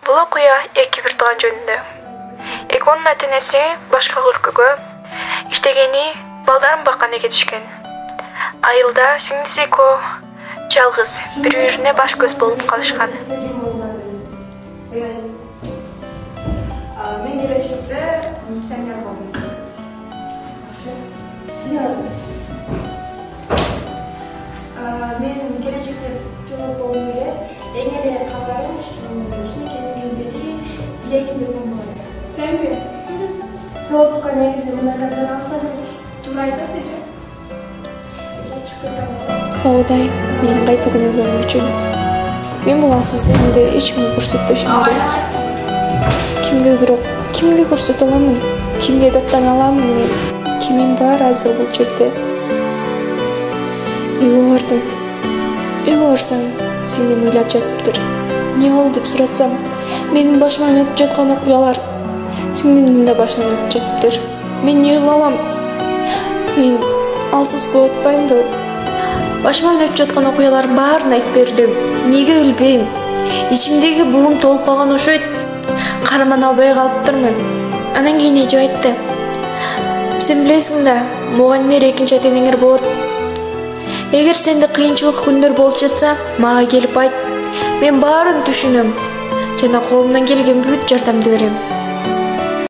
Бул окуя эки бир тууган жөнүндө. Экоонун ата-энеси башка өлкөгө иштегени балдарын бакканы кетишкен. Айылда сиңдиси Ко жалгыз бири-бирине баш көз болуп калышкан. Мен келечекте милиционер болмок. Мен келечекте пилот болгум келет. Эң эле кабарым кичинекейсинен бери тилегим десем болот. Сенби? Пилоттукка негизи мындай алсам туура айтасың же? Оодай, менин кайсы күнү өлгөнүм үчүн. Мен бул алсыздыгымды эч кимге көрсөтпөшүм керек. Кимге көрсөтө аламын? Кимге даттана аламын мен? Кимин бар азыр бул жерде? Үйгө бардым. Үйгө барсам, сиңдим ыйлап жатыптыр. Не болду деп сурасам, менин башыман өтүп жаткан окуялар сиңдимдин да башынан өтүп жатыптыр. Мен не кыла алам? Мен алсыз болуп атпаймынбы? Башыман өтүп жаткан окуялардын баарын айтып бердим. Неге өлбөйм? Ичимдеги бугум толуп калган окшойт. Карман албай калыптырмын. Анан кийин эже айтты. Сен билесиң да, мугалимдер экинчи ата-энеңер болот. Эгер сенде кыйынчылык күндөр болуп жатса, мага келип айт. Мен баарын түшүнөм жана колумдан келген бүт жардамды берем.